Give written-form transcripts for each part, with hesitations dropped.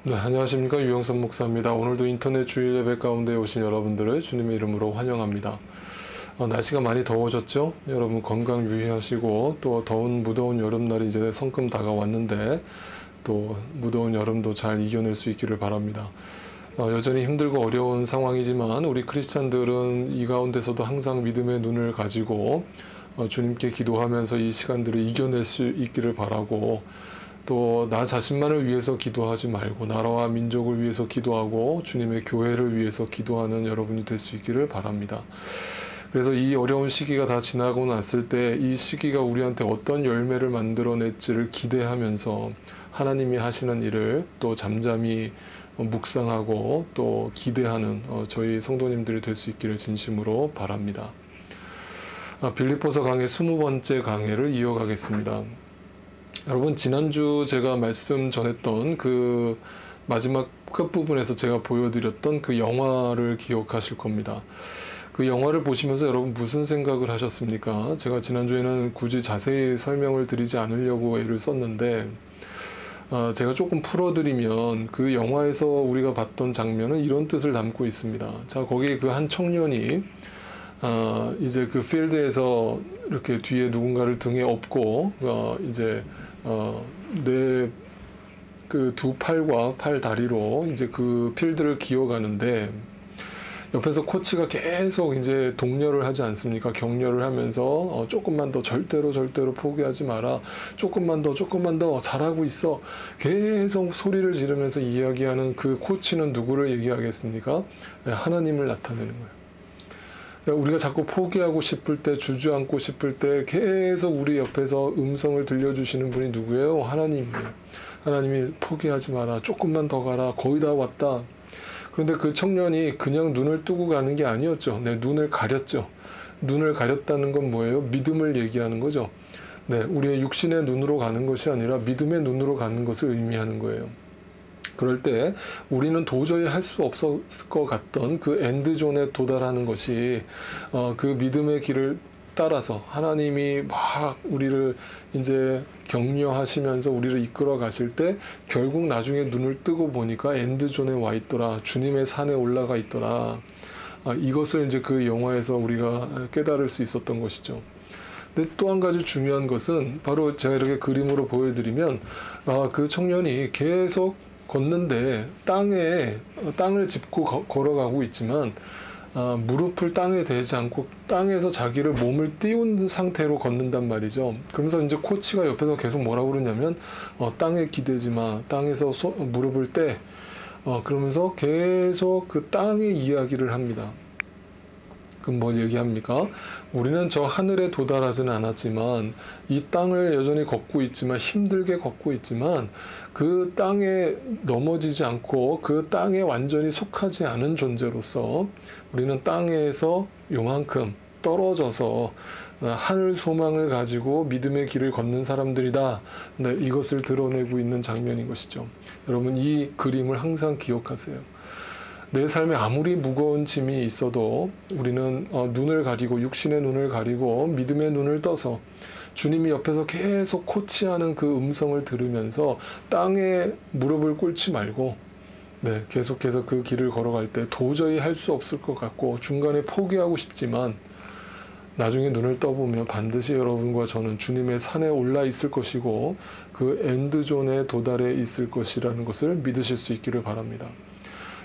네, 안녕하십니까. 유영선 목사입니다. 오늘도 인터넷 주일 예배 가운데 오신 여러분들을 주님의 이름으로 환영합니다. 날씨가 많이 더워졌죠? 여러분 건강 유의하시고, 또 무더운 여름날이 이제 성큼 다가왔는데 또 무더운 여름도 잘 이겨낼 수 있기를 바랍니다. 여전히 힘들고 어려운 상황이지만 우리 크리스찬들은 이 가운데서도 항상 믿음의 눈을 가지고 주님께 기도하면서 이 시간들을 이겨낼 수 있기를 바라고, 또 나 자신만을 위해서 기도하지 말고 나라와 민족을 위해서 기도하고 주님의 교회를 위해서 기도하는 여러분이 될 수 있기를 바랍니다. 그래서 이 어려운 시기가 다 지나고 났을 때 이 시기가 우리한테 어떤 열매를 만들어낼지를 기대하면서 하나님이 하시는 일을 또 잠잠히 묵상하고 또 기대하는 저희 성도님들이 될 수 있기를 진심으로 바랍니다. 빌립보서 강의 20번째 강해를 이어가겠습니다. 여러분, 지난주 제가 말씀 전했던 그 마지막 끝부분에서 제가 보여드렸던 그 영화를 기억하실 겁니다. 그 영화를 보시면서 여러분 무슨 생각을 하셨습니까? 제가 지난주에는 굳이 자세히 설명을 드리지 않으려고 애를 썼는데, 제가 조금 풀어드리면 그 영화에서 우리가 봤던 장면은 이런 뜻을 담고 있습니다. 자, 거기 그 한 청년이 이제 그 필드에서 이렇게 뒤에 누군가를 등에 업고 이제 내 그 두 팔과 팔 다리로 이제 그 필드를 기어가는데, 옆에서 코치가 계속 이제 독려를 하지 않습니까? 격려를 하면서 조금만 더, 절대로 포기하지 마라. 조금만 더 잘하고 있어. 계속 소리를 지르면서 이야기하는 그 코치는 누구를 얘기하겠습니까? 하나님을 나타내는 거예요. 우리가 자꾸 포기하고 싶을 때, 주저앉고 싶을 때 계속 우리 옆에서 음성을 들려주시는 분이 누구예요? 하나님이에요. 하나님이 포기하지 마라. 조금만 더 가라. 거의 다 왔다. 그런데 그 청년이 그냥 눈을 뜨고 가는 게 아니었죠. 네, 눈을 가렸죠. 눈을 가렸다는 건 뭐예요? 믿음을 얘기하는 거죠. 네, 우리의 육신의 눈으로 가는 것이 아니라 믿음의 눈으로 가는 것을 의미하는 거예요. 그럴 때 우리는 도저히 할 수 없었을 것 같던 그 엔드존에 도달하는 것이 그 믿음의 길을 따라서 하나님이 막 우리를 이제 격려하시면서 우리를 이끌어 가실 때 결국 나중에 눈을 뜨고 보니까 엔드존에 와 있더라. 주님의 산에 올라가 있더라. 이것을 이제 그 영화에서 우리가 깨달을 수 있었던 것이죠. 근데 또 한 가지 중요한 것은 바로 제가 이렇게 그림으로 보여드리면 그 청년이 계속 걷는데 땅을 짚고 걸어가고 있지만 무릎을 땅에 대지 않고 땅에서 자기를 몸을 띄운 상태로 걷는단 말이죠. 그러면서 이제 코치가 옆에서 계속 뭐라고 그러냐면 땅에 기대지 마. 땅에서 무릎을 떼. 그러면서 계속 그 땅의 이야기를 합니다. 그럼 뭘 얘기합니까? 우리는 저 하늘에 도달하지는 않았지만 이 땅을 여전히 걷고 있지만, 힘들게 걷고 있지만 그 땅에 넘어지지 않고 그 땅에 완전히 속하지 않은 존재로서 우리는 땅에서 요만큼 떨어져서 하늘 소망을 가지고 믿음의 길을 걷는 사람들이다. 네, 이것을 드러내고 있는 장면인 것이죠. 여러분, 이 그림을 항상 기억하세요. 내 삶에 아무리 무거운 짐이 있어도 우리는 눈을 가리고, 육신의 눈을 가리고 믿음의 눈을 떠서 주님이 옆에서 계속 코치하는 그 음성을 들으면서 땅에 무릎을 꿇지 말고, 네, 계속해서 그 길을 걸어갈 때 도저히 할 수 없을 것 같고 중간에 포기하고 싶지만 나중에 눈을 떠보면 반드시 여러분과 저는 주님의 산에 올라 있을 것이고 그 엔드존에 도달해 있을 것이라는 것을 믿으실 수 있기를 바랍니다.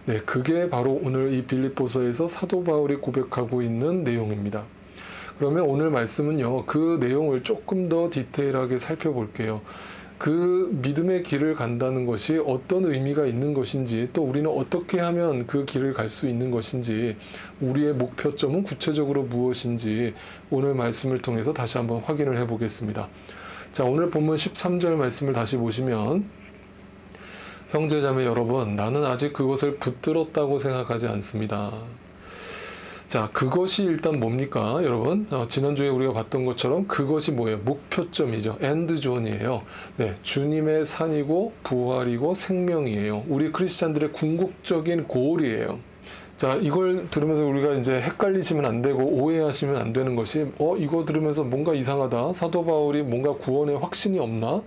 네, 그게 바로 오늘 이 빌립보서에서 사도 바울이 고백하고 있는 내용입니다. 그러면 오늘 말씀은요, 그 내용을 조금 더 디테일하게 살펴볼게요. 그 믿음의 길을 간다는 것이 어떤 의미가 있는 것인지, 또 우리는 어떻게 하면 그 길을 갈 수 있는 것인지, 우리의 목표점은 구체적으로 무엇인지 오늘 말씀을 통해서 다시 한번 확인을 해보겠습니다. 자, 오늘 본문 13절 말씀을 다시 보시면, 형제자매 여러분, 나는 아직 그것을 붙들었다고 생각하지 않습니다. 자, 그것이 일단 뭡니까, 여러분? 지난주에 우리가 봤던 것처럼 그것이 뭐예요? 목표점이죠. 엔드존이에요. 네, 주님의 산이고 부활이고 생명이에요. 우리 크리스찬들의 궁극적인 골이에요. 자, 이걸 들으면서 우리가 이제 헷갈리시면 안 되고 오해하시면 안 되는 것이 이거 들으면서 뭔가 이상하다. 사도 바울이 뭔가 구원에 확신이 없나?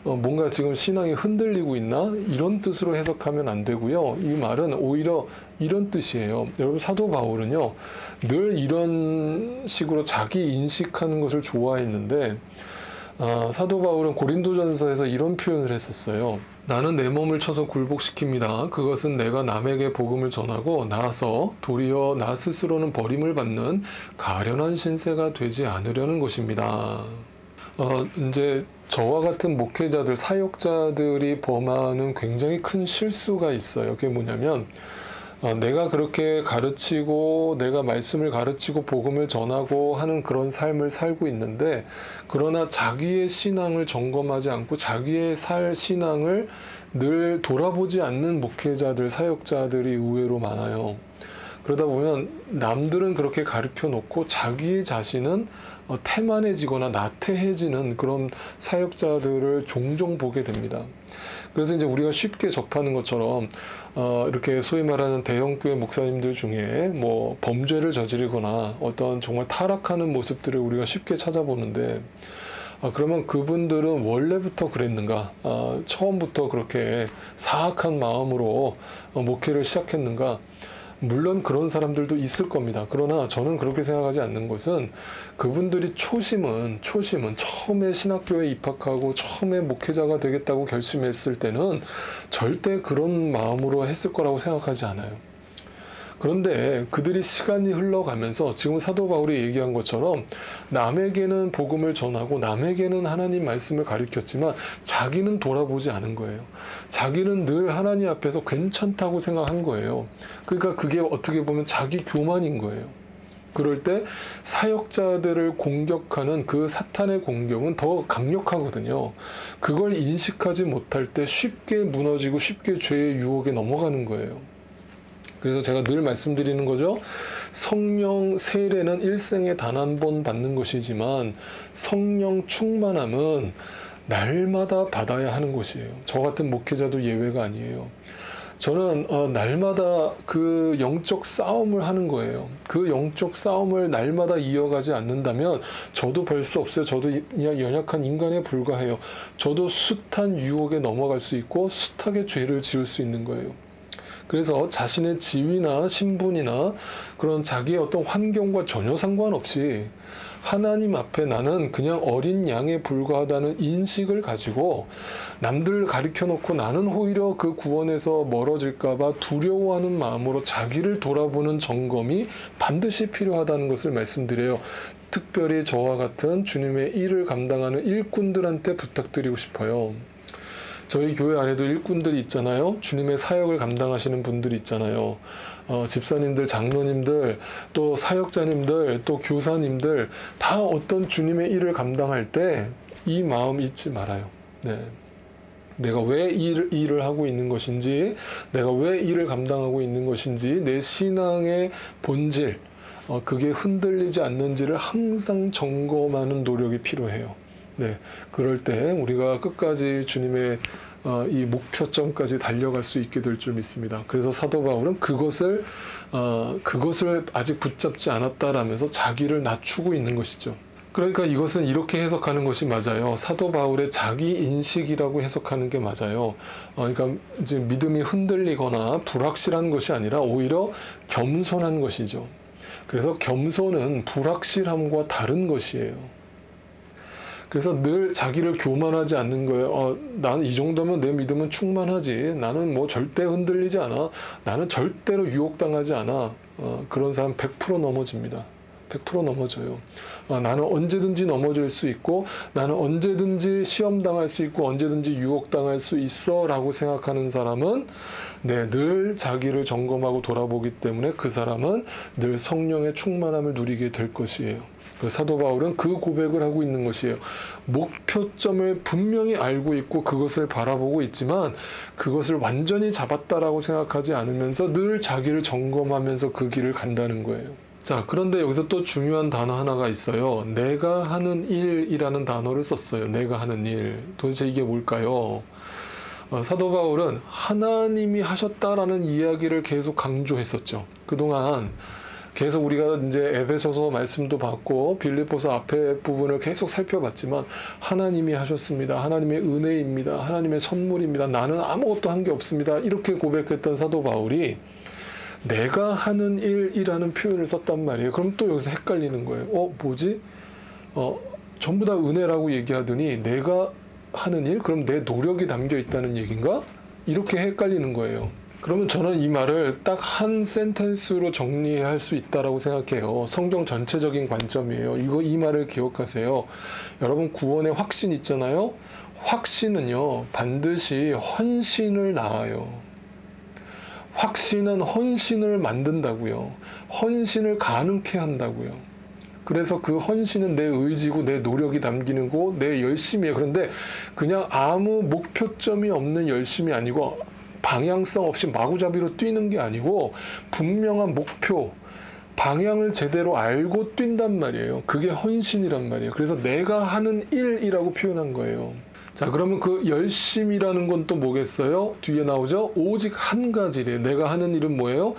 뭔가 지금 신앙이 흔들리고 있나? 이런 뜻으로 해석하면 안 되고요. 이 말은 오히려 이런 뜻이에요. 여러분, 사도 바울은요, 늘 이런 식으로 자기 인식하는 것을 좋아했는데, 사도 바울은 고린도전서에서 이런 표현을 했었어요. 나는 내 몸을 쳐서 굴복시킵니다. 그것은 내가 남에게 복음을 전하고 나서 도리어 나 스스로는 버림을 받는 가련한 신세가 되지 않으려는 것입니다. 이제 저와 같은 목회자들, 사역자들이 범하는 굉장히 큰 실수가 있어요. 그게 뭐냐면, 내가 그렇게 가르치고 내가 말씀을 가르치고 복음을 전하고 하는 그런 삶을 살고 있는데, 그러나 자기의 신앙을 점검하지 않고 자기의 신앙을 늘 돌아보지 않는 목회자들, 사역자들이 의외로 많아요. 그러다 보면 남들은 그렇게 가르쳐 놓고 자기 자신은 태만해지거나 나태해지는 그런 사역자들을 종종 보게 됩니다. 그래서 이제 우리가 쉽게 접하는 것처럼 이렇게 소위 말하는 대형교회 목사님들 중에 뭐 범죄를 저지르거나 어떤 정말 타락하는 모습들을 우리가 쉽게 찾아보는데, 그러면 그분들은 원래부터 그랬는가? 처음부터 그렇게 사악한 마음으로 목회를 시작했는가? 물론 그런 사람들도 있을 겁니다. 그러나 저는 그렇게 생각하지 않는 것은, 그분들이 초심은 처음에 신학교에 입학하고 처음에 목회자가 되겠다고 결심했을 때는 절대 그런 마음으로 했을 거라고 생각하지 않아요. 그런데 그들이 시간이 흘러가면서 지금 사도 바울이 얘기한 것처럼 남에게는 복음을 전하고 남에게는 하나님 말씀을 가르쳤지만 자기는 돌아보지 않은 거예요. 자기는 늘 하나님 앞에서 괜찮다고 생각한 거예요. 그러니까 그게 어떻게 보면 자기 교만인 거예요. 그럴 때 사역자들을 공격하는 그 사탄의 공격은 더 강력하거든요. 그걸 인식하지 못할 때 쉽게 무너지고 쉽게 죄의 유혹에 넘어가는 거예요. 그래서 제가 늘 말씀드리는 거죠. 성령 세례는 일생에 단 한 번 받는 것이지만 성령 충만함은 날마다 받아야 하는 것이에요. 저 같은 목회자도 예외가 아니에요. 저는 날마다 그 영적 싸움을 하는 거예요. 그 영적 싸움을 날마다 이어가지 않는다면 저도 별 수 없어요. 저도 그냥 연약한 인간에 불과해요. 저도 숱한 유혹에 넘어갈 수 있고 숱하게 죄를 지을 수 있는 거예요. 그래서 자신의 지위나 신분이나 그런 자기의 어떤 환경과 전혀 상관없이 하나님 앞에 나는 그냥 어린 양에 불과하다는 인식을 가지고 남들 가르쳐 놓고 나는 오히려 그 구원에서 멀어질까 봐 두려워하는 마음으로 자기를 돌아보는 점검이 반드시 필요하다는 것을 말씀드려요. 특별히 저와 같은 주님의 일을 감당하는 일꾼들한테 부탁드리고 싶어요. 저희 교회 안에도 일꾼들이 있잖아요. 주님의 사역을 감당하시는 분들이 있잖아요. 집사님들, 장로님들, 또 사역자님들, 또 교사님들 다 어떤 주님의 일을 감당할 때 이 마음 잊지 말아요. 네. 내가 왜 일을 하고 있는 것인지, 내가 왜 일을 감당하고 있는 것인지, 내 신앙의 본질, 그게 흔들리지 않는지를 항상 점검하는 노력이 필요해요. 네, 그럴 때 우리가 끝까지 주님의 이 목표점까지 달려갈 수 있게 될 줄 믿습니다. 그래서 사도 바울은 그것을 아직 붙잡지 않았다라면서 자기를 낮추고 있는 것이죠. 그러니까 이것은 이렇게 해석하는 것이 맞아요. 사도 바울의 자기 인식이라고 해석하는 게 맞아요. 그러니까 이제 믿음이 흔들리거나 불확실한 것이 아니라 오히려 겸손한 것이죠. 그래서 겸손은 불확실함과 다른 것이에요. 그래서 늘 자기를 교만하지 않는 거예요. 나는 이 정도면 내 믿음은 충만하지. 나는 뭐 절대 흔들리지 않아. 나는 절대로 유혹당하지 않아. 그런 사람 100% 넘어집니다. 100% 넘어져요. 나는 언제든지 넘어질 수 있고, 나는 언제든지 시험당할 수 있고, 언제든지 유혹당할 수 있어 라고 생각하는 사람은 늘 자기를 점검하고 돌아보기 때문에 그 사람은 늘 성령의 충만함을 누리게 될 것이에요. 사도 바울은 그 고백을 하고 있는 것이에요. 목표점을 분명히 알고 있고 그것을 바라보고 있지만 그것을 완전히 잡았다라고 생각하지 않으면서 늘 자기를 점검하면서 그 길을 간다는 거예요. 자, 그런데 여기서 또 중요한 단어 하나가 있어요. 내가 하는 일이라는 단어를 썼어요. 내가 하는 일. 도대체 이게 뭘까요? 사도 바울은 하나님이 하셨다라는 이야기를 계속 강조했었죠. 그동안 계속 우리가 이제 에베소서 말씀도 받고 빌립보서 앞에 부분을 계속 살펴봤지만 하나님이 하셨습니다. 하나님의 은혜입니다. 하나님의 선물입니다. 나는 아무것도 한 게 없습니다. 이렇게 고백했던 사도 바울이 내가 하는 일이라는 표현을 썼단 말이에요. 그럼 또 여기서 헷갈리는 거예요. 뭐지? 전부 다 은혜라고 얘기하더니 내가 하는 일? 그럼 내 노력이 담겨 있다는 얘기인가? 이렇게 헷갈리는 거예요. 그러면 저는 이 말을 딱 한 센텐스로 정리할 수 있다라고 생각해요. 성경 전체적인 관점이에요. 이 말을 기억하세요. 여러분, 구원의 확신 있잖아요. 확신은요, 반드시 헌신을 낳아요. 확신은 헌신을 만든다고요. 헌신을 가능케 한다고요. 그래서 그 헌신은 내 의지고 내 노력이 담기는 거, 내 열심이에요. 그런데 그냥 아무 목표점이 없는 열심이 아니고 방향성 없이 마구잡이로 뛰는 게 아니고 분명한 목표, 방향을 제대로 알고 뛴단 말이에요. 그게 헌신이란 말이에요. 그래서 내가 하는 일이라고 표현한 거예요. 자, 그러면 그 열심이라는 건 또 뭐겠어요? 뒤에 나오죠? 오직 한 가지래. 내가 하는 일은 뭐예요?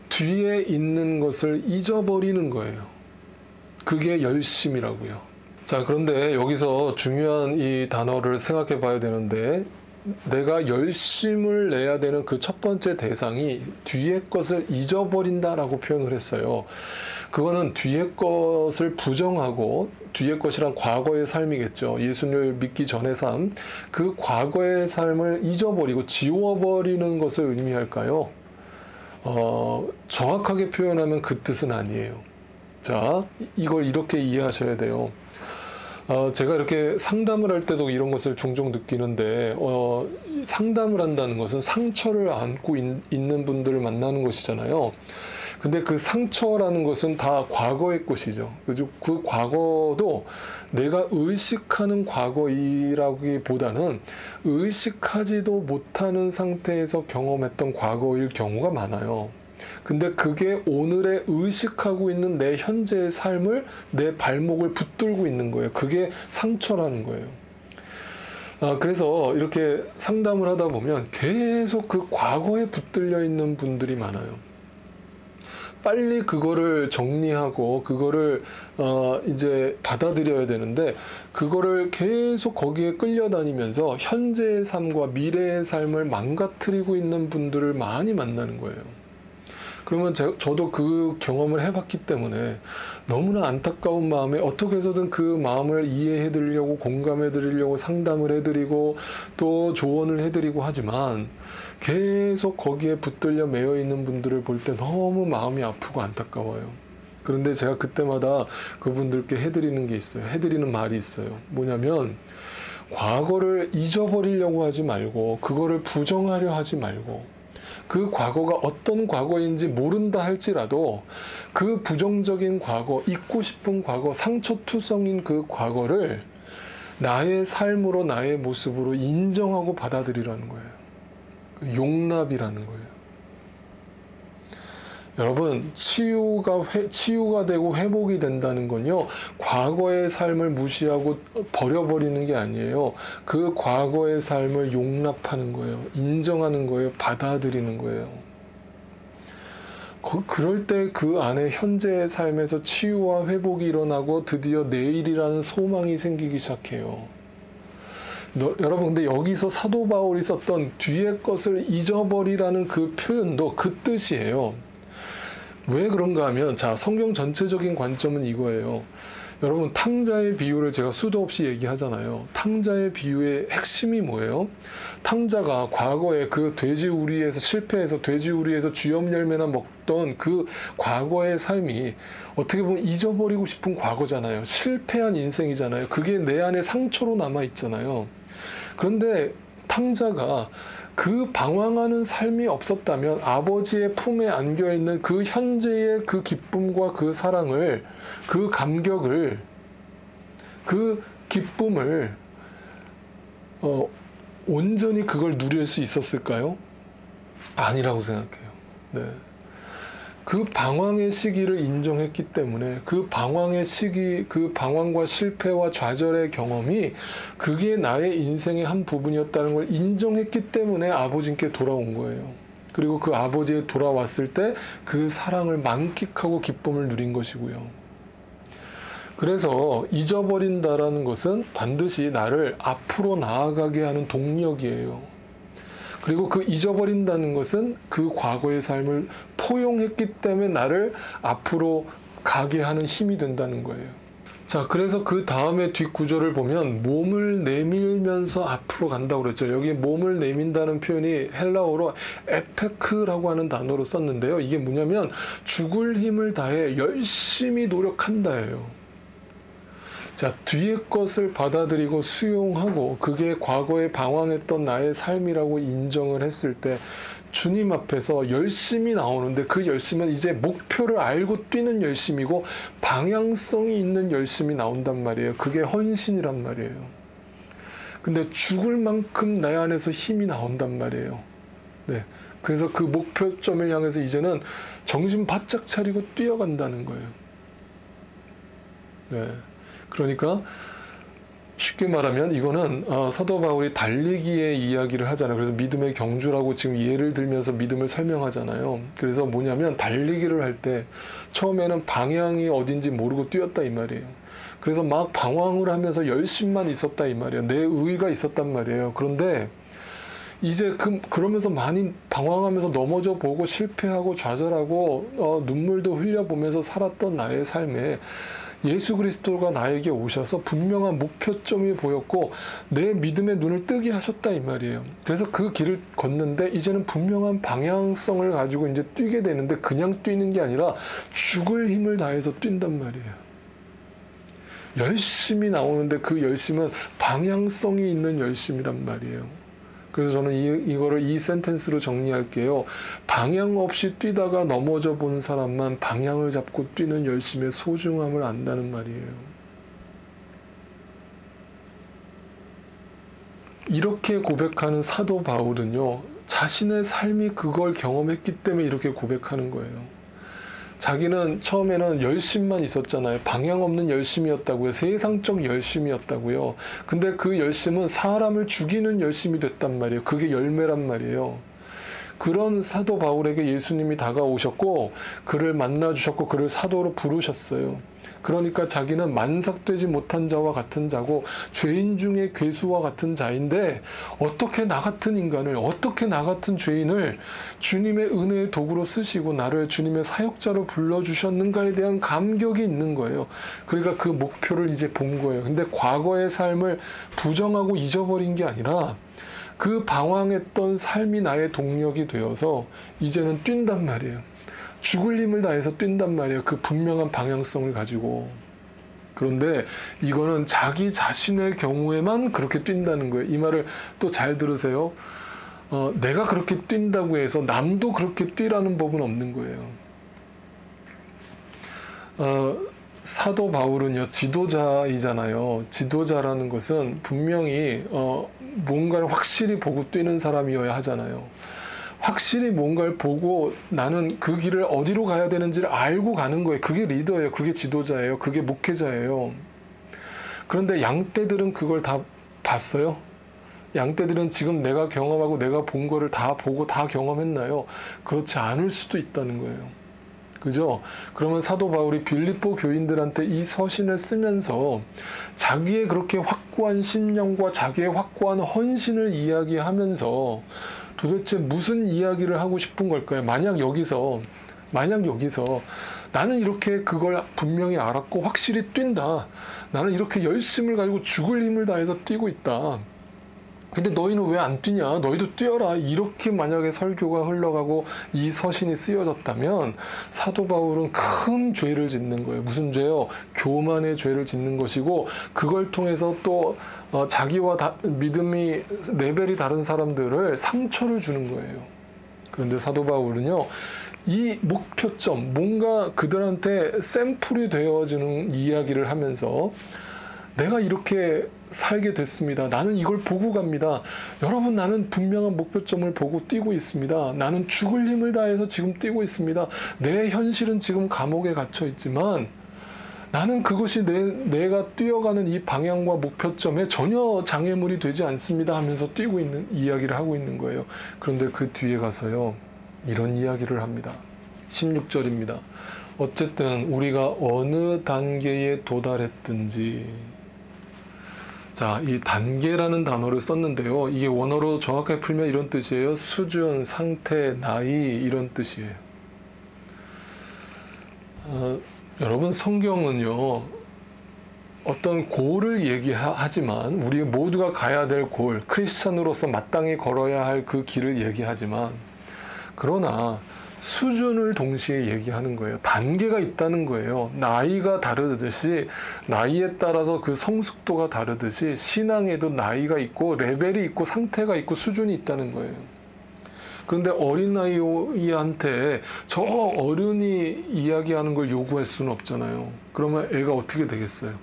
뒤에 있는 것을 잊어버리는 거예요. 그게 열심이라고요. 자, 그런데 여기서 중요한 이 단어를 생각해 봐야 되는데, 내가 열심을 내야 되는 그 첫 번째 대상이 뒤에 것을 잊어버린다라고 표현을 했어요. 그거는 뒤에 것을 부정하고, 뒤에 것이란 과거의 삶이겠죠. 예수를 믿기 전의 삶, 그 과거의 삶을 잊어버리고 지워버리는 것을 의미할까요? 정확하게 표현하면 그 뜻은 아니에요. 자, 이걸 이렇게 이해하셔야 돼요. 제가 이렇게 상담을 할 때도 이런 것을 종종 느끼는데, 상담을 한다는 것은 상처를 안고 있는 분들을 만나는 것이잖아요. 근데 그 상처라는 것은 다 과거의 것이죠. 그래서 그 과거도 내가 의식하는 과거이라기보다는 의식하지도 못하는 상태에서 경험했던 과거일 경우가 많아요. 근데 그게 오늘의 의식하고 있는 내 현재의 삶을, 내 발목을 붙들고 있는 거예요. 그게 상처라는 거예요. 그래서 이렇게 상담을 하다 보면 계속 그 과거에 붙들려 있는 분들이 많아요. 빨리 그거를 정리하고 그거를 이제 받아들여야 되는데, 그거를 계속 거기에 끌려다니면서 현재의 삶과 미래의 삶을 망가뜨리고 있는 분들을 많이 만나는 거예요. 그러면 저도 그 경험을 해봤기 때문에 너무나 안타까운 마음에 어떻게 해서든 그 마음을 이해해드리려고, 공감해드리려고 상담을 해드리고 또 조언을 해드리고 하지만, 계속 거기에 붙들려 매여 있는 분들을 볼 때 너무 마음이 아프고 안타까워요. 그런데 제가 그때마다 그분들께 해드리는 게 있어요. 해드리는 말이 있어요. 뭐냐면, 과거를 잊어버리려고 하지 말고, 그거를 부정하려 하지 말고, 그 과거가 어떤 과거인지 모른다 할지라도 그 부정적인 과거, 잊고 싶은 과거, 상처투성인 그 과거를 나의 삶으로, 나의 모습으로 인정하고 받아들이라는 거예요. 용납이라는 거예요. 여러분, 치유가 되고 회복이 된다는 건요, 과거의 삶을 무시하고 버려버리는 게 아니에요. 그 과거의 삶을 용납하는 거예요. 인정하는 거예요. 받아들이는 거예요. 그럴 때 그 안에 현재의 삶에서 치유와 회복이 일어나고 드디어 내일이라는 소망이 생기기 시작해요. 여러분, 근데 여기서 사도 바울이 썼던 뒤의 것을 잊어버리라는 그 표현도 그 뜻이에요. 왜 그런가 하면, 자, 성경 전체적인 관점은 이거예요. 여러분, 탕자의 비유를 제가 수도 없이 얘기하잖아요. 탕자의 비유의 핵심이 뭐예요? 탕자가 과거에 그 돼지우리에서 실패해서 돼지우리에서 쥐염 열매나 먹던 그 과거의 삶이 어떻게 보면 잊어버리고 싶은 과거잖아요. 실패한 인생이잖아요. 그게 내 안에 상처로 남아있잖아요. 그런데 탕자가 그 방황하는 삶이 없었다면 아버지의 품에 안겨있는 그 현재의 그 기쁨과 그 사랑을, 그 감격을, 그 기쁨을 온전히 그걸 누릴 수 있었을까요? 아니라고 생각해요. 네. 그 방황의 시기를 인정했기 때문에 그 방황의 시기, 그 방황과 실패와 좌절의 경험이 그게 나의 인생의 한 부분이었다는 걸 인정했기 때문에 아버지께 돌아온 거예요. 그리고 그 아버지에 돌아왔을 때 그 사랑을 만끽하고 기쁨을 누린 것이고요. 그래서 잊어버린다라는 것은 반드시 나를 앞으로 나아가게 하는 동력이에요. 그리고 그 잊어버린다는 것은 그 과거의 삶을 포용했기 때문에 나를 앞으로 가게 하는 힘이 된다는 거예요. 자, 그래서 그 다음에 뒷구조를 보면 몸을 내밀면서 앞으로 간다고 그랬죠. 여기 몸을 내민다는 표현이 헬라어로 에페크라고 하는 단어로 썼는데요. 이게 뭐냐면 죽을 힘을 다해 열심히 노력한다예요. 자, 뒤의 것을 받아들이고 수용하고 그게 과거에 방황했던 나의 삶이라고 인정을 했을 때 주님 앞에서 열심히 나오는데 그 열심은 이제 목표를 알고 뛰는 열심이고 방향성이 있는 열심이 나온단 말이에요. 그게 헌신이란 말이에요. 근데 죽을 만큼 내 안에서 힘이 나온단 말이에요. 네. 그래서 그 목표점을 향해서 이제는 정신 바짝 차리고 뛰어간다는 거예요. 네. 그러니까 쉽게 말하면 이거는 사도 바울이 달리기의 이야기를 하잖아요. 그래서 믿음의 경주라고 지금 예를 들면서 믿음을 설명하잖아요. 그래서 뭐냐면 달리기를 할 때 처음에는 방향이 어딘지 모르고 뛰었다 이 말이에요. 그래서 막 방황을 하면서 열심만 있었다 이 말이에요. 내 의의가 있었단 말이에요. 그런데 이제 그러면서 많이 방황하면서 넘어져 보고 실패하고 좌절하고 눈물도 흘려보면서 살았던 나의 삶에 예수 그리스도가 나에게 오셔서 분명한 목표점이 보였고 내 믿음의 눈을 뜨게 하셨다 이 말이에요. 그래서 그 길을 걷는데 이제는 분명한 방향성을 가지고 이제 뛰게 되는데 그냥 뛰는 게 아니라 죽을 힘을 다해서 뛴단 말이에요. 열심히 나오는데 그 열심은 방향성이 있는 열심이란 말이에요. 그래서 저는 이거를 이 센텐스로 정리할게요. 방향 없이 뛰다가 넘어져 본 사람만 방향을 잡고 뛰는 열심의 소중함을 안다는 말이에요. 이렇게 고백하는 사도 바울은요, 자신의 삶이 그걸 경험했기 때문에 이렇게 고백하는 거예요. 자기는 처음에는 열심만 있었잖아요. 방향 없는 열심이었다고요. 세상적 열심이었다고요. 근데 그 열심은 사람을 죽이는 열심이 됐단 말이에요. 그게 열매란 말이에요. 그런 사도 바울에게 예수님이 다가오셨고 그를 만나주셨고 그를 사도로 부르셨어요. 그러니까 자기는 만삭되지 못한 자와 같은 자고 죄인 중에 괴수와 같은 자인데 어떻게 나 같은 인간을, 어떻게 나 같은 죄인을 주님의 은혜의 도구로 쓰시고 나를 주님의 사역자로 불러주셨는가에 대한 감격이 있는 거예요. 그러니까 그 목표를 이제 본 거예요. 근데 과거의 삶을 부정하고 잊어버린 게 아니라 그 방황했던 삶이 나의 동력이 되어서 이제는 뛴단 말이에요. 죽을 힘을 다해서 뛴단 말이에요. 그 분명한 방향성을 가지고. 그런데 이거는 자기 자신의 경우에만 그렇게 뛴다는 거예요. 이 말을 또 잘 들으세요. 내가 그렇게 뛴다고 해서 남도 그렇게 뛰라는 법은 없는 거예요. 사도 바울은요, 지도자이잖아요. 지도자라는 것은 분명히 뭔가를 확실히 보고 뛰는 사람이어야 하잖아요. 확실히 뭔가를 보고 나는 그 길을 어디로 가야 되는지를 알고 가는 거예요. 그게 리더예요. 그게 지도자예요. 그게 목회자예요. 그런데 양떼들은 그걸 다 봤어요? 양떼들은 지금 내가 경험하고 내가 본 거를 다 보고 다 경험했나요? 그렇지 않을 수도 있다는 거예요. 그죠? 그러면 사도 바울이 빌립보 교인들한테 이 서신을 쓰면서 자기의 그렇게 확고한 신념과 자기의 확고한 헌신을 이야기하면서 도대체 무슨 이야기를 하고 싶은 걸까요? 만약 여기서 나는 이렇게 그걸 분명히 알았고 확실히 뛴다. 나는 이렇게 열심을 가지고 죽을 힘을 다해서 뛰고 있다. 근데 너희는 왜 안 뛰냐? 너희도 뛰어라. 이렇게 만약에 설교가 흘러가고 이 서신이 쓰여졌다면 사도 바울은 큰 죄를 짓는 거예요. 무슨 죄요? 교만의 죄를 짓는 것이고 그걸 통해서 또 자기와 믿음이 레벨이 다른 사람들을 상처를 주는 거예요. 그런데 사도 바울은요, 이 목표점, 뭔가 그들한테 샘플이 되어지는 이야기를 하면서 내가 이렇게 살게 됐습니다. 나는 이걸 보고 갑니다. 여러분, 나는 분명한 목표점을 보고 뛰고 있습니다. 나는 죽을 힘을 다해서 지금 뛰고 있습니다. 내 현실은 지금 감옥에 갇혀 있지만 나는 그것이 내가 뛰어가는 이 방향과 목표점에 전혀 장애물이 되지 않습니다 하면서 뛰고 있는 이야기를 하고 있는 거예요. 그런데 그 뒤에 가서요, 이런 이야기를 합니다. 16절입니다. 어쨌든 우리가 어느 단계에 도달했든지, 자, 이 단계라는 단어를 썼는데요. 이게 원어로 정확하게 풀면 이런 뜻이에요. 수준, 상태, 나이, 이런 뜻이에요. 여러분, 성경은요, 어떤 골을 얘기하지만, 우리 모두가 가야 될 골, 크리스찬으로서 마땅히 걸어야 할 그 길을 얘기하지만, 그러나 수준을 동시에 얘기하는 거예요. 단계가 있다는 거예요. 나이가 다르듯이, 나이에 따라서 그 성숙도가 다르듯이 신앙에도 나이가 있고 레벨이 있고 상태가 있고 수준이 있다는 거예요. 그런데 어린아이한테 저 어른이 이야기하는 걸 요구할 수는 없잖아요. 그러면 애가 어떻게 되겠어요?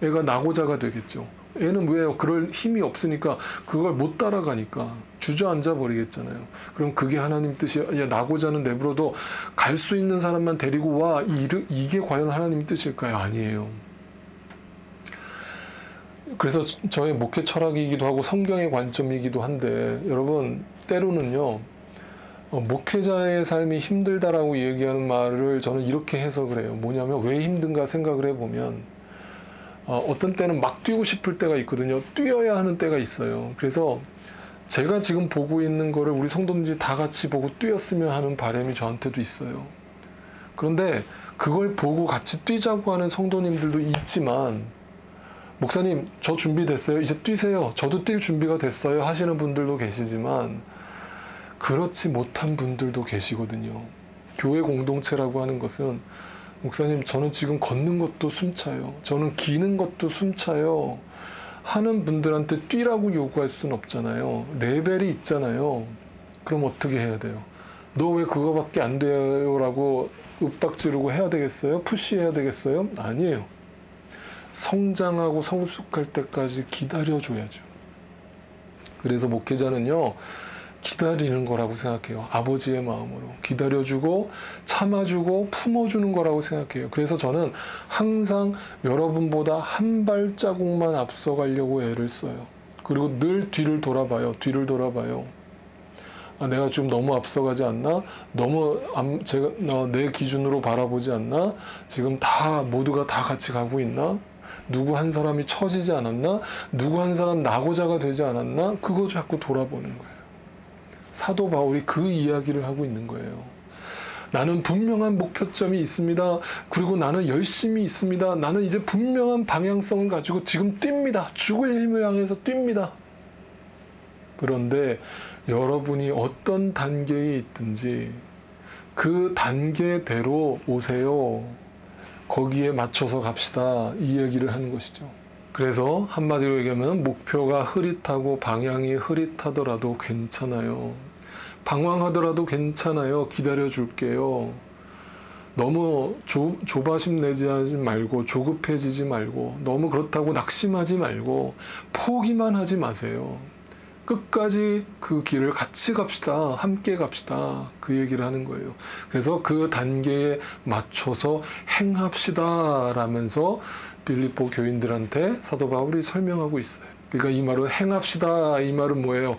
애가 낙오자가 되겠죠. 애는 왜요? 그럴 힘이 없으니까, 그걸 못 따라가니까 주저앉아 버리겠잖아요. 그럼 그게 하나님 뜻이, 야, 낙오자는 내버려도 갈 수 있는 사람만 데리고 와. 이게 과연 하나님 뜻일까요? 아니에요. 그래서 저의 목회 철학이기도 하고 성경의 관점이기도 한데, 여러분, 때로는요, 목회자의 삶이 힘들다라고 얘기하는 말을 저는 이렇게 해석을 해요. 뭐냐면, 왜 힘든가 생각을 해보면, 어떤 때는 막 뛰고 싶을 때가 있거든요. 뛰어야 하는 때가 있어요. 그래서 제가 지금 보고 있는 거를 우리 성도님들이 다 같이 보고 뛰었으면 하는 바람이 저한테도 있어요. 그런데 그걸 보고 같이 뛰자고 하는 성도님들도 있지만, 목사님, 저 준비됐어요. 이제 뛰세요. 저도 뛸 준비가 됐어요. 하시는 분들도 계시지만, 그렇지 못한 분들도 계시거든요. 교회 공동체라고 하는 것은, 목사님, 저는 지금 걷는 것도 숨차요. 저는 기는 것도 숨차요. 하는 분들한테 뛰라고 요구할 수는 없잖아요. 레벨이 있잖아요. 그럼 어떻게 해야 돼요? 너 왜 그거밖에 안 돼요? 라고 윽박지르고 해야 되겠어요? 푸시해야 되겠어요? 아니에요. 성장하고 성숙할 때까지 기다려줘야죠. 그래서 목회자는요, 기다리는 거라고 생각해요. 아버지의 마음으로 기다려주고 참아주고 품어주는 거라고 생각해요. 그래서 저는 항상 여러분보다 한 발자국만 앞서가려고 애를 써요. 그리고 늘 뒤를 돌아봐요. 뒤를 돌아봐요. 아, 내가 좀 너무 앞서가지 않나? 너무 내 기준으로 바라보지 않나? 지금 모두가 다 같이 가고 있나? 누구 한 사람이 처지지 않았나? 누구 한 사람 낙오자가 되지 않았나? 그거 자꾸 돌아보는 거예요. 사도 바울이 그 이야기를 하고 있는 거예요. 나는 분명한 목표점이 있습니다. 그리고 나는 열심히 있습니다. 나는 이제 분명한 방향성을 가지고 지금 뜁니다. 죽을 힘을 향해서 뜁니다. 그런데 여러분이 어떤 단계에 있든지 그 단계대로 오세요. 거기에 맞춰서 갑시다. 이 얘기를 하는 것이죠. 그래서 한마디로 얘기하면, 목표가 흐릿하고 방향이 흐릿하더라도 괜찮아요. 방황하더라도 괜찮아요. 기다려줄게요. 너무 조바심 내지 말고, 조급해지지 말고, 너무 그렇다고 낙심하지 말고, 포기만 하지 마세요. 끝까지 그 길을 같이 갑시다. 함께 갑시다. 그 얘기를 하는 거예요. 그래서 그 단계에 맞춰서 행합시다 라면서 빌립보 교인들한테 사도 바울이 설명하고 있어요. 그러니까 이 말은 행합시다, 이 말은 뭐예요?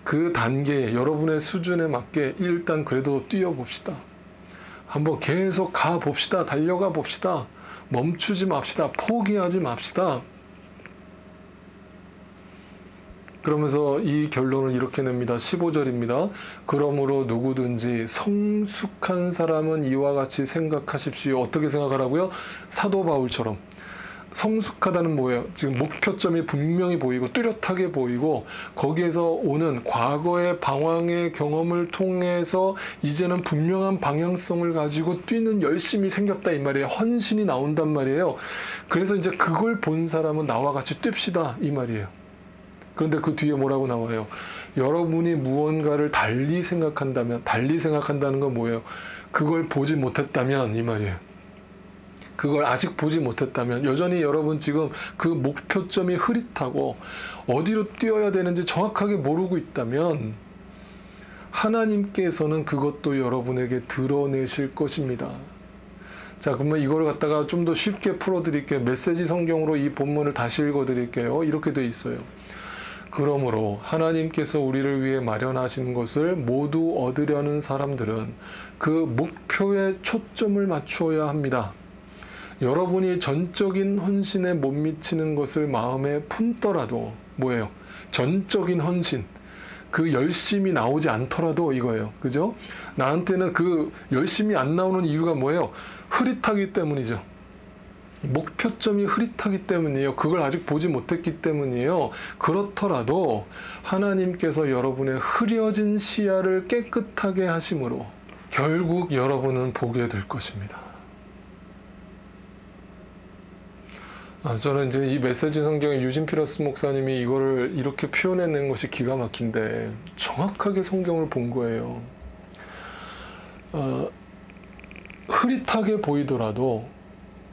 그 단계, 여러분의 수준에 맞게 일단 그래도 뛰어봅시다. 한번 계속 가봅시다. 달려가 봅시다. 멈추지 맙시다. 포기하지 맙시다. 그러면서 이 결론을 이렇게 냅니다. 15절입니다. 그러므로 누구든지 성숙한 사람은 이와 같이 생각하십시오. 어떻게 생각하라고요? 사도 바울처럼. 성숙하다는 뭐예요? 지금 목표점이 분명히 보이고 뚜렷하게 보이고, 거기에서 오는 과거의 방황의 경험을 통해서 이제는 분명한 방향성을 가지고 뛰는 열심이 생겼다 이 말이에요. 헌신이 나온단 말이에요. 그래서 이제 그걸 본 사람은 나와 같이 뜁시다 이 말이에요. 그런데 그 뒤에 뭐라고 나와요? 여러분이 무언가를 달리 생각한다는 건 뭐예요? 그걸 보지 못했다면 이 말이에요. 그걸 아직 보지 못했다면, 여전히 여러분 지금 그 목표점이 흐릿하고 어디로 뛰어야 되는지 정확하게 모르고 있다면 하나님께서는 그것도 여러분에게 드러내실 것입니다. 자, 그러면 이걸 갖다가 좀 더 쉽게 풀어드릴게요. 메시지 성경으로 이 본문을 다시 읽어드릴게요. 이렇게 돼 있어요. 그러므로 하나님께서 우리를 위해 마련하신 것을 모두 얻으려는 사람들은 그 목표에 초점을 맞추어야 합니다. 여러분이 전적인 헌신에 못 미치는 것을 마음에 품더라도 뭐예요? 전적인 헌신, 그 열심이 나오지 않더라도 이거예요. 그죠? 나한테는 그 열심이 안 나오는 이유가 뭐예요? 흐릿하기 때문이죠. 목표점이 흐릿하기 때문이에요. 그걸 아직 보지 못했기 때문이에요. 그렇더라도 하나님께서 여러분의 흐려진 시야를 깨끗하게 하심으로 결국 여러분은 보게 될 것입니다. 저는 이제 이 메시지 성경의 유진 피러스 목사님이 이거를 이렇게 표현해낸 것이 기가 막힌데 정확하게 성경을 본 거예요. 흐릿하게 보이더라도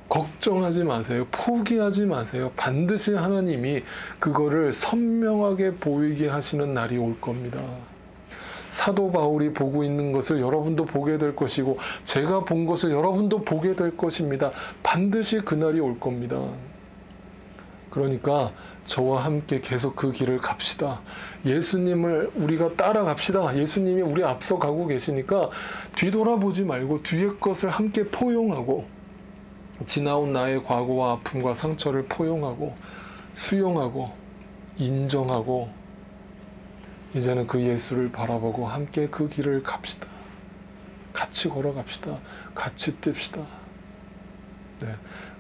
걱정하지 마세요. 포기하지 마세요. 반드시 하나님이 그거를 선명하게 보이게 하시는 날이 올 겁니다. 사도 바울이 보고 있는 것을 여러분도 보게 될 것이고 제가 본 것을 여러분도 보게 될 것입니다. 반드시 그날이 올 겁니다. 그러니까 저와 함께 계속 그 길을 갑시다. 예수님을 우리가 따라갑시다. 예수님이 우리 앞서 가고 계시니까 뒤돌아보지 말고 뒤의 것을 함께 포용하고 지나온 나의 과거와 아픔과 상처를 포용하고 수용하고 인정하고 이제는 그 예수를 바라보고 함께 그 길을 갑시다. 같이 걸어갑시다. 같이 뜁시다. 네,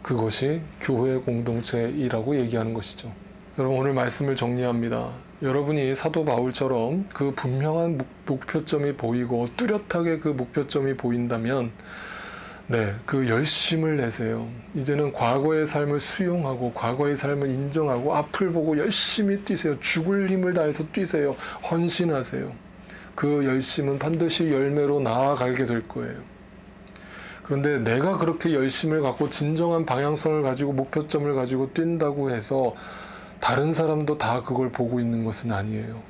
그것이 교회 공동체이라고 얘기하는 것이죠. 여러분, 오늘 말씀을 정리합니다. 여러분이 사도 바울처럼 그 분명한 목표점이 보이고 뚜렷하게 그 목표점이 보인다면 네, 그 열심을 내세요. 이제는 과거의 삶을 수용하고 과거의 삶을 인정하고 앞을 보고 열심히 뛰세요. 죽을 힘을 다해서 뛰세요. 헌신하세요. 그 열심은 반드시 열매로 나아가게 될 거예요. 그런데 내가 그렇게 열심을 갖고 진정한 방향성을 가지고 목표점을 가지고 뛴다고 해서 다른 사람도 다 그걸 보고 있는 것은 아니에요.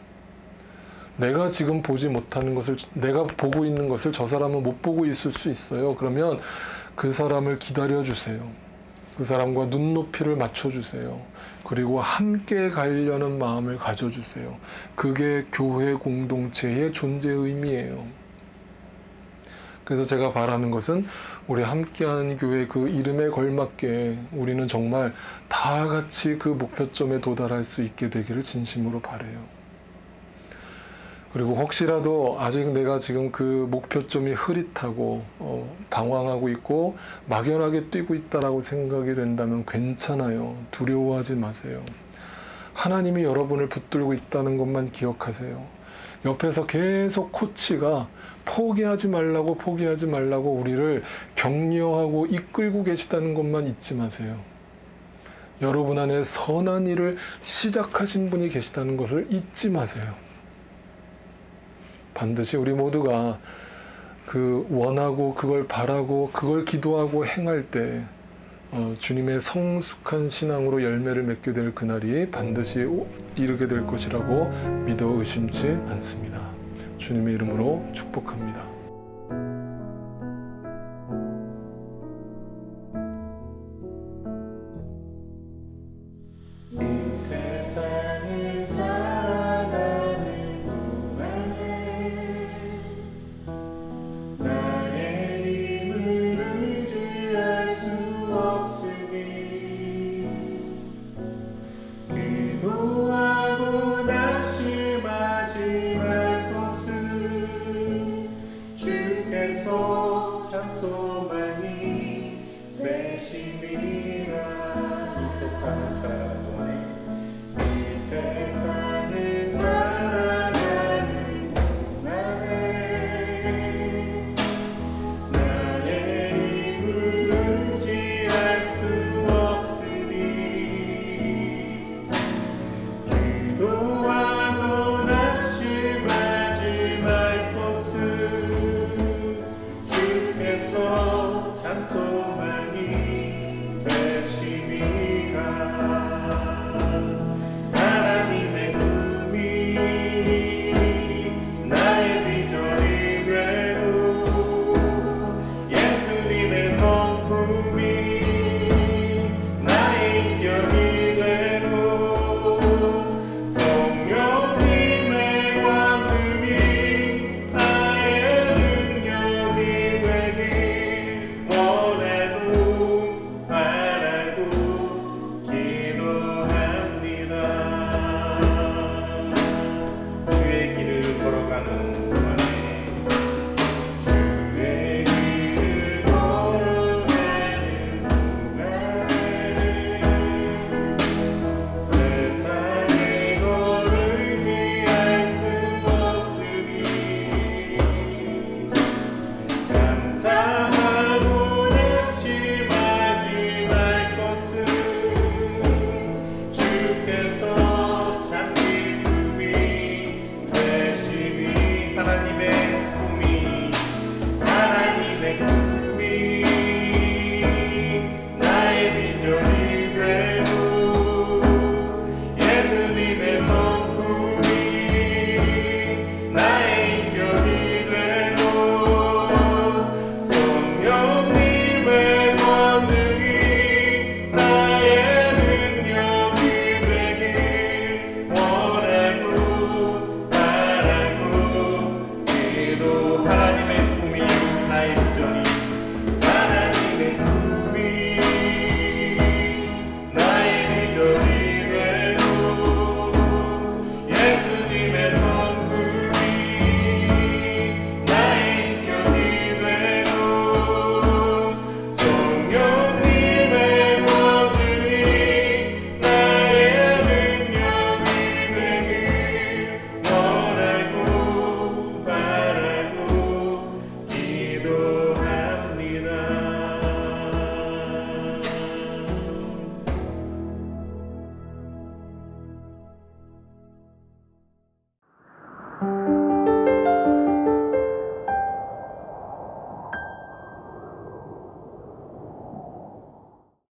내가 지금 보지 못하는 것을, 내가 보고 있는 것을 저 사람은 못 보고 있을 수 있어요. 그러면 그 사람을 기다려주세요. 그 사람과 눈높이를 맞춰주세요. 그리고 함께 가려는 마음을 가져주세요. 그게 교회 공동체의 존재 의미예요. 그래서 제가 바라는 것은 우리 함께하는 교회 그 이름에 걸맞게 우리는 정말 다 같이 그 목표점에 도달할 수 있게 되기를 진심으로 바라요. 그리고 혹시라도 아직 내가 지금 그 목표점이 흐릿하고 방황하고 있고 막연하게 뛰고 있다라고 생각이 된다면 괜찮아요. 두려워하지 마세요. 하나님이 여러분을 붙들고 있다는 것만 기억하세요. 옆에서 계속 코치가 포기하지 말라고 우리를 격려하고 이끌고 계시다는 것만 잊지 마세요. 여러분 안에 선한 일을 시작하신 분이 계시다는 것을 잊지 마세요. 반드시 우리 모두가 그 원하고 그걸 바라고 그걸 기도하고 행할 때 주님의 성숙한 신앙으로 열매를 맺게 될 그날이 반드시 이르게 될 것이라고 믿어 의심치 않습니다. 주님의 이름으로 축복합니다.